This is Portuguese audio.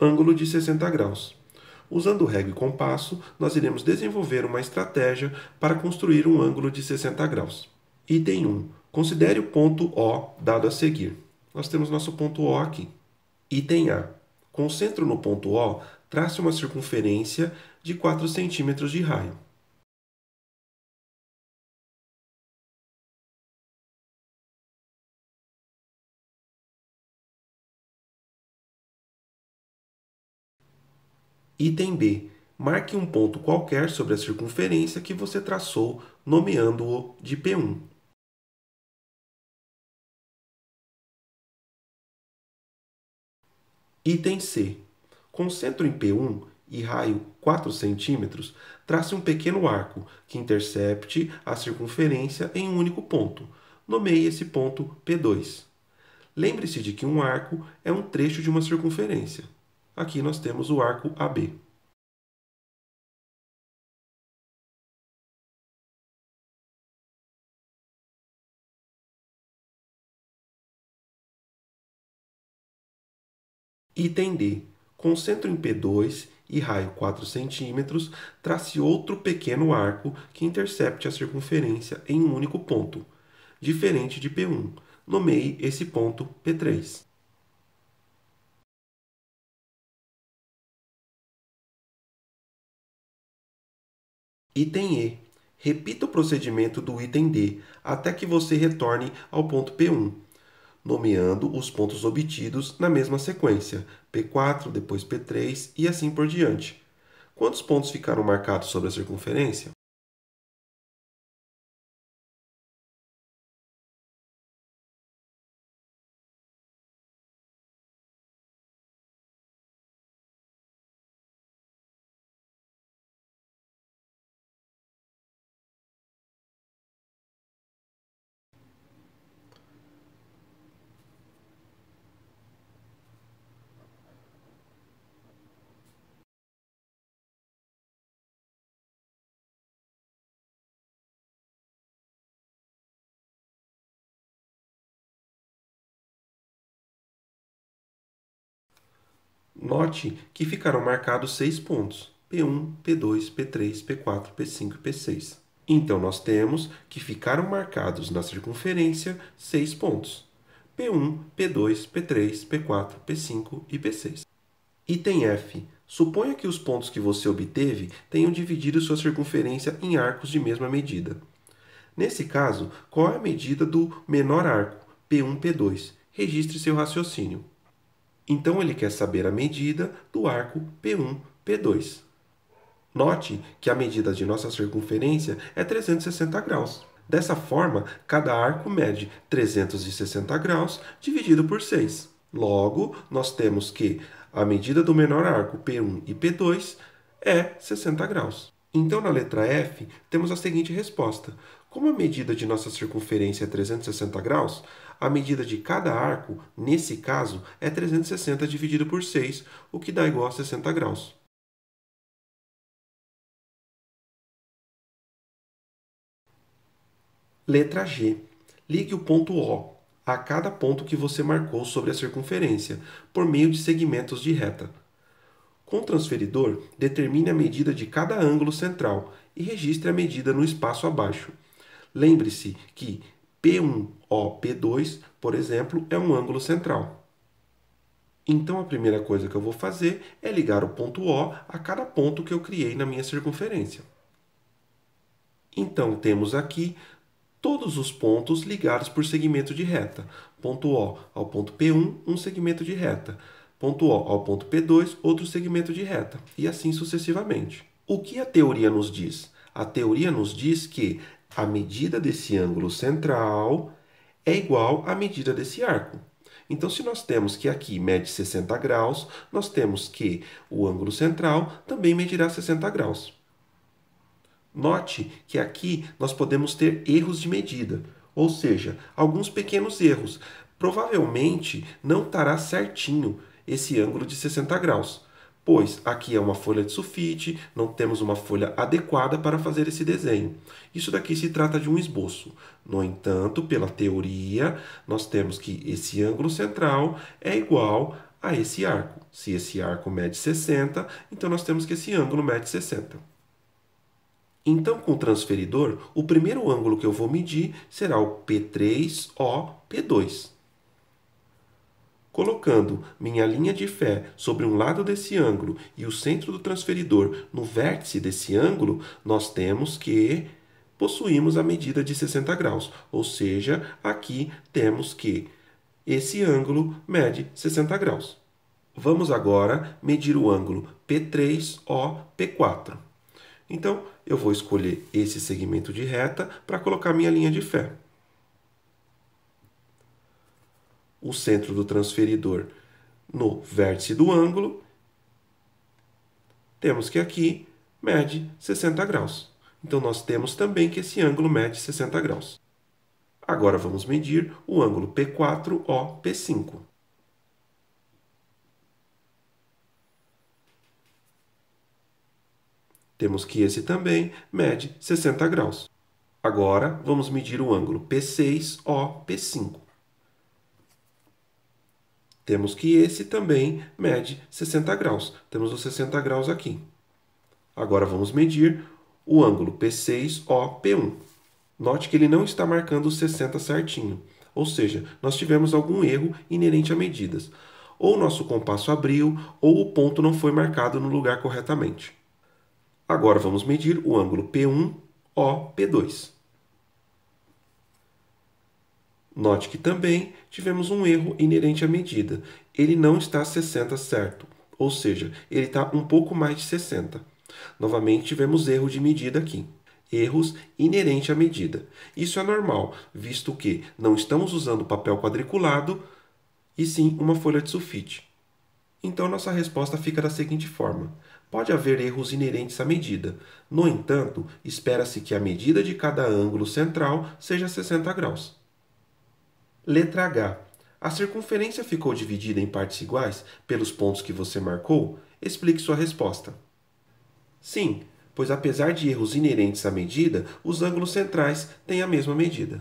ângulo de 60 graus. Usando o régua e compasso, nós iremos desenvolver uma estratégia para construir um ângulo de 60 graus. Item 1. Considere o ponto O dado a seguir. Nós temos nosso ponto O aqui. Item A. Com o centro no ponto O, trace uma circunferência de 4 centímetros de raio. Item B. Marque um ponto qualquer sobre a circunferência que você traçou, nomeando-o de P1. Item C. Com centro em P1 e raio 4 centímetros, trace um pequeno arco que intercepte a circunferência em um único ponto. Nomeie esse ponto P2. Lembre-se de que um arco é um trecho de uma circunferência. Aqui nós temos o arco AB. Item D. Com centro em P2 e raio 4 centímetros, trace outro pequeno arco que intercepte a circunferência em um único ponto, diferente de P1. Nomeie esse ponto P3. Item E. Repita o procedimento do item D até que você retorne ao ponto P1, nomeando os pontos obtidos na mesma sequência, P4, depois P3 e assim por diante. Quantos pontos ficaram marcados sobre a circunferência? Note que ficaram marcados 6 pontos: P1, P2, P3, P4, P5 e P6. Então, nós temos que ficaram marcados na circunferência 6 pontos: P1, P2, P3, P4, P5 e P6. Item F. Suponha que os pontos que você obteve tenham dividido sua circunferência em arcos de mesma medida. Nesse caso, qual é a medida do menor arco, P1, P2? Registre seu raciocínio. Então, ele quer saber a medida do arco P1, P2. Note que a medida de nossa circunferência é 360 graus. Dessa forma, cada arco mede 360 graus dividido por 6. Logo, nós temos que a medida do menor arco P1 e P2 é 60 graus. Então, na letra F, temos a seguinte resposta. Como a medida de nossa circunferência é 360 graus, a medida de cada arco, nesse caso, é 360 dividido por 6, o que dá igual a 60 graus. Letra G. Ligue o ponto O a cada ponto que você marcou sobre a circunferência, por meio de segmentos de reta. Com o transferidor, determine a medida de cada ângulo central e registre a medida no espaço abaixo. Lembre-se que P1OP2, por exemplo, é um ângulo central. Então, a primeira coisa que eu vou fazer é ligar o ponto O a cada ponto que eu criei na minha circunferência. Então, temos aqui todos os pontos ligados por segmento de reta. Ponto O ao ponto P1, um segmento de reta. Ponto O ao ponto P2, outro segmento de reta. E assim sucessivamente. O que a teoria nos diz? A teoria nos diz que a medida desse ângulo central é igual à medida desse arco. Então, se nós temos que aqui mede 60 graus, nós temos que o ângulo central também medirá 60 graus. Note que aqui nós podemos ter erros de medida, ou seja, alguns pequenos erros. Provavelmente não estará certinho esse ângulo de 60 graus, pois aqui é uma folha de sulfite, não temos uma folha adequada para fazer esse desenho. Isso daqui se trata de um esboço. No entanto, pela teoria, nós temos que esse ângulo central é igual a esse arco. Se esse arco mede 60, então nós temos que esse ângulo mede 60. Então, com o transferidor, o primeiro ângulo que eu vou medir será o P3OP2. Colocando minha linha de fé sobre um lado desse ângulo e o centro do transferidor no vértice desse ângulo, nós temos que possuímos a medida de 60 graus. Ou seja, aqui temos que esse ângulo mede 60 graus. Vamos agora medir o ângulo P3OP4. Então, eu vou escolher esse segmento de reta para colocar minha linha de fé. O centro do transferidor no vértice do ângulo, temos que aqui mede 60 graus. Então, nós temos também que esse ângulo mede 60 graus. Agora, vamos medir o ângulo P4OP5. Temos que esse também mede 60 graus. Agora, vamos medir o ângulo P6OP5. Temos que esse também mede 60 graus. Temos os 60 graus aqui. Agora vamos medir o ângulo P6OP1. Note que ele não está marcando os 60 certinho. Ou seja, nós tivemos algum erro inerente a medidas. Ou o nosso compasso abriu, ou o ponto não foi marcado no lugar corretamente. Agora vamos medir o ângulo P1OP2. Note que também tivemos um erro inerente à medida. Ele não está 60 certo, ou seja, ele está um pouco mais de 60. Novamente tivemos erro de medida aqui. Erros inerentes à medida. Isso é normal, visto que não estamos usando papel quadriculado, e sim uma folha de sulfite. Então, nossa resposta fica da seguinte forma. Pode haver erros inerentes à medida. No entanto, espera-se que a medida de cada ângulo central seja 60 graus. Letra H. A circunferência ficou dividida em partes iguais pelos pontos que você marcou? Explique sua resposta. Sim, pois apesar de erros inerentes à medida, os ângulos centrais têm a mesma medida.